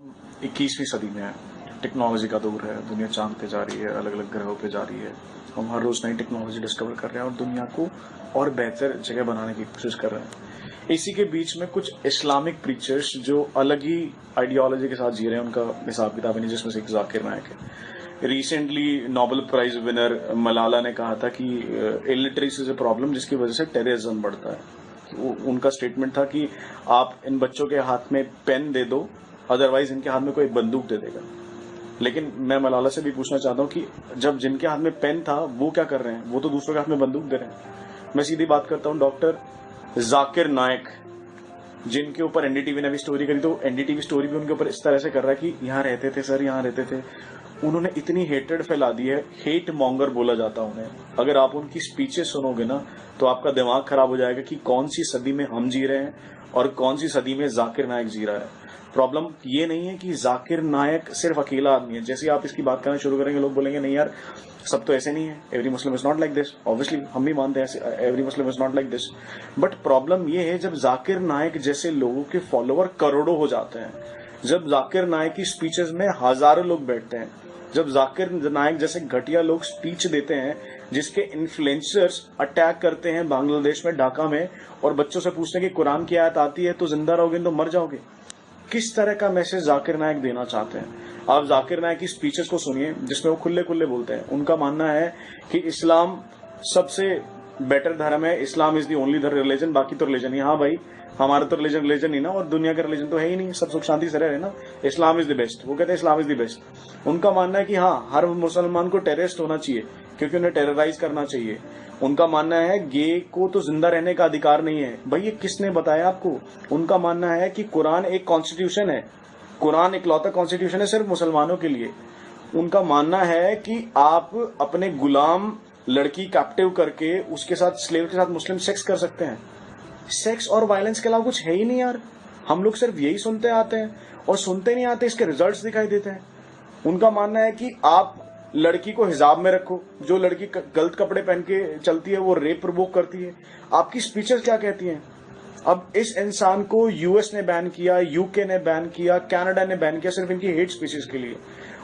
21वीं सदी में है, टेक्नोलॉजी का दौर है, दुनिया चांद पे जा रही है, अलग अलग ग्रहों पे जा रही है। हम हर रोज नई टेक्नोलॉजी डिस्कवर कर रहे हैं और दुनिया को और बेहतर जगह बनाने की कोशिश कर रहे हैं। इसी के बीच में कुछ इस्लामिक प्रीचर्स जो अलग ही आइडियोलॉजी के साथ जी रहे हैं, उनका हिसाब किताब नहीं, जिसमें से एक जाकिर नायक है। Recently Nobel prize winner Malala ने कहा था कि इलिटरेसी इज ए प्रॉब्लम जिसकी वजह से टेररिज्म बढ़ता है। उनका स्टेटमेंट था कि आप इन बच्चों के हाथ में पेन दे दो, अदरवाइज इनके हाथ में कोई बंदूक दे देगा। लेकिन मैं मलाला से भी पूछना चाहता हूँ कि जब जिनके हाथ में पेन था वो क्या कर रहे हैं? वो तो दूसरों के हाथ में बंदूक दे रहे हैं। मैं सीधी बात करता हूँ, डॉक्टर जाकिर नायक जिनके ऊपर एनडीटीवी ने भी स्टोरी करी, तो एनडीटीवी स्टोरी भी उनके ऊपर इस तरह से कर रहा है कि यहाँ रहते थे सर, यहाँ रहते थे। उन्होंने इतनी हेटेड फैला दी है, हेट मॉन्गर बोला जाता उन्हें। अगर आप उनकी स्पीचेस सुनोगे ना तो आपका दिमाग खराब हो जाएगा कि कौन सी सदी में हम जी रहे हैं और कौन सी सदी में जाकिर नायक जी रहा है। प्रॉब्लम ये नहीं है कि जाकिर नायक सिर्फ अकेला आदमी है। जैसे आप इसकी बात करना शुरू करेंगे, लोग बोलेंगे नहीं यार, सब तो ऐसे नहीं है, every Muslim is not like this. Obviously हम भी मानते हैं every Muslim is not like this, but problem ये है जब जाकिर नायक जैसे लोगों के फॉलोअर करोड़ों हो जाते हैं, जब जाकिर नायक की स्पीचेस में हजारों लोग बैठते हैं, जब जाकिर नायक जैसे घटिया लोग स्पीच देते हैं, जिसके इन्फ्लुएंसर्स अटैक करते हैं बांग्लादेश में, ढाका में, और बच्चों से पूछते हैं कि कुरान की आयत आती है तो जिंदा रहोगे तो मर जाओगे। किस तरह का मैसेज जाकिर नायक देना चाहते हैं? आप जाकिर नायक की स्पीचेस को सुनिए जिसमें वो खुले खुले बोलते हैं। उनका मानना है कि इस्लाम सबसे बेटर धर्म है, Islam is the only the religion, बाकी तो रिलीजन ही। हाँ भाई, हमारा तो रिलीजन ही ना, और दुनिया का रिलीजन तो है ही नहीं, सब सुख शांति से रह रहे ना। इस्लाम इज द बेस्ट, वो कहते हैं इस्लाम इज द बेस्ट। उनका मानना है कि हाँ, हर मुसलमान को टेररिस्ट होना चाहिए क्योंकि उन्हें टेरराइज करना चाहिए। उनका मानना है गे को तो जिंदा रहने का अधिकार नहीं है। भाई ये किसने बताया आपको? उनका मानना है कि कुरान एक कॉन्स्टिट्यूशन है, कुरान इकलौता कॉन्स्टिट्यूशन है सिर्फ मुसलमानों के लिए। उनका मानना है कि आप अपने गुलाम लड़की कैप्टिव करके उसके साथ, स्लेव के साथ मुस्लिम सेक्स कर सकते हैं। सेक्स और वायलेंस के अलावा कुछ है ही नहीं यार। हम लोग सिर्फ यही सुनते आते हैं और सुनते नहीं आते, इसके रिजल्ट्स दिखाई देते हैं। उनका मानना है कि आप लड़की को हिजाब में रखो, जो लड़की गलत कपड़े पहन के चलती है वो रेप प्रवोक करती है। आपकी स्पीचेस क्या कहती हैं? अब इस इंसान को यूएस ने बैन किया, यूके ने बैन किया, कनाडा ने बैन किया सिर्फ इनकी हेट स्पीचेस के लिए।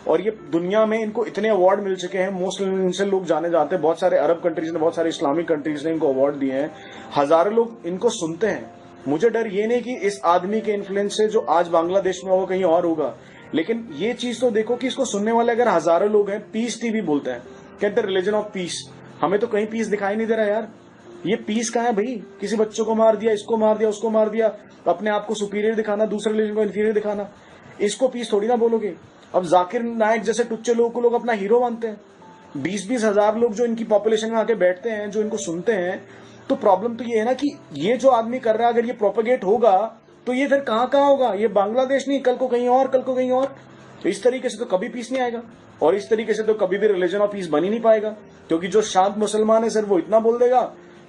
और ये दुनिया में इनको इतने अवार्ड मिल चुके हैं, मोस्ट इनसे लोग जाने जाते हैं। बहुत सारे अरब कंट्रीज ने, बहुत सारे इस्लामिक कंट्रीज ने इनको अवार्ड दिए हैं, हजारों लोग इनको सुनते हैं। मुझे डर ये नहीं कि इस आदमी के इन्फ्लुएंस से जो आज बांग्लादेश में होगा कहीं और होगा, लेकिन ये चीज तो देखो कि इसको सुनने वाले अगर हजारों लोग हैं। पीस टीवी बोलते हैं, कहते हैं रिलीजन ऑफ पीस। हमें तो कहीं पीस दिखाई नहीं दे रहा यार। ये पीस कहाँ है भाई? किसी बच्चों को मार दिया, इसको मार दिया, उसको मार दिया, अपने आप को सुपीरियर दिखाना, दूसरे रिलीजन को इंफीरियर दिखाना, इसको पीस थोड़ी ना बोलोगे। अब जाकिर नायक जैसे टुच्चे लोगों को लोग अपना हीरो मानते हैं। 20-20 हजार लोग जो इनकी पॉपुलेशन में आके बैठते हैं, जो इनको सुनते हैं। तो प्रॉब्लम तो ये है ना कि ये जो आदमी कर रहा है, अगर ये प्रोपेगेट होगा तो ये फिर कहाँ कहाँ होगा? ये बांग्लादेश नहीं, कल को कहीं और, कल को कहीं और। तो इस तरीके से तो कभी पीस नहीं आएगा, और इस तरीके से तो कभी भी रिलीजन ऑफ पीस बन ही नहीं पाएगा। क्योंकि जो शांत मुसलमान है सिर्फ वो इतना बोल देगा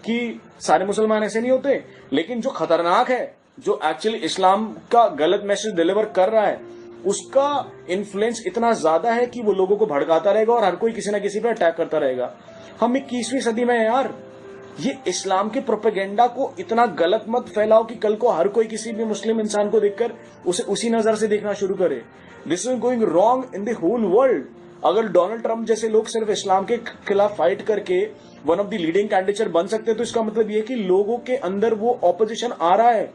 कि सारे मुसलमान ऐसे नहीं होते, लेकिन जो खतरनाक है, जो एक्चुअली इस्लाम का गलत मैसेज डिलीवर कर रहा है, उसका इन्फ्लुएंस इतना ज्यादा है कि वो लोगों को भड़काता रहेगा और हर कोई किसी ना किसी पर अटैक करता रहेगा। हम 21वीं सदी में है यार। ये इस्लाम के प्रोपेगेंडा को इतना गलत मत फैलाओ कि कल को हर कोई किसी भी मुस्लिम इंसान को देखकर उसे उसी नजर से देखना शुरू करे। This is going wrong in the whole world. अगर डोनाल्ड ट्रंप जैसे लोग सिर्फ इस्लाम के खिलाफ फाइट करके one of the leading candidate बन सकते हैं, तो इसका मतलब ये कि लोगों के अंदर वो ऑपोजिशन आ रहा है।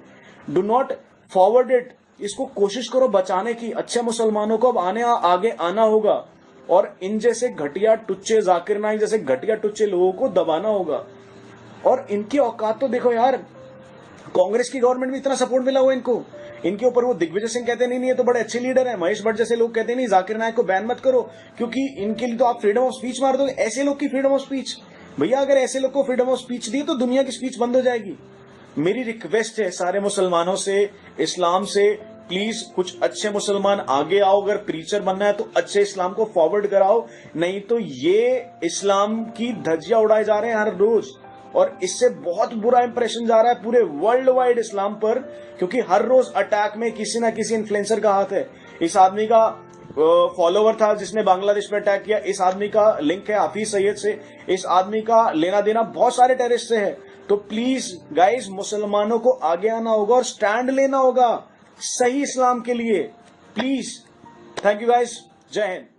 Do not forward it. इसको कोशिश करो बचाने की। अच्छे मुसलमानों को अब आगे आना होगा और इन जैसे घटिया टुच्चे, जाकिर नायक जैसे घटिया टुच्चे लोगों को दबाना होगा। और इनकी औकात तो देखो यार, कांग्रेस की गवर्नमेंट में इतना सपोर्ट मिला हुआ इनको। इनके ऊपर वो दिग्विजय सिंह कहते नहीं ये तो बड़े अच्छे लीडर हैं, महेश भट्ट जैसे लोग कहते नहीं जाकिर नायक को बैन मत करो क्योंकि इनके लिए तो आप फ्रीडम ऑफ स्पीच मार दोगे। ऐसे लोग की फ्रीडम ऑफ स्पीच, भैया अगर ऐसे लोग को फ्रीडम ऑफ स्पीच दी तो दुनिया की स्पीच बंद हो जाएगी। मेरी रिक्वेस्ट है सारे मुसलमानों से, इस्लाम से, प्लीज कुछ अच्छे मुसलमान आगे आओ। अगर प्रीचर बनना है तो अच्छे इस्लाम को फॉरवर्ड कराओ, नहीं तो ये इस्लाम की धज्जियां उड़ाए जा रहे हैं हर रोज, और इससे बहुत बुरा इंप्रेशन जा रहा है पूरे वर्ल्ड वाइड इस्लाम पर, क्योंकि हर रोज अटैक में किसी ना किसी इन्फ्लुएंसर का हाथ है। इस आदमी का फॉलोवर था जिसने बांग्लादेश पे अटैक किया, इस आदमी का लिंक है हाफिज सैयद से, इस आदमी का लेना देना बहुत सारे टेररिस्ट से है। तो प्लीज गाइस, मुसलमानों को आगे आना होगा और स्टैंड लेना होगा सही इस्लाम के लिए। प्लीज। थैंक यू गाइस, जय हिंद।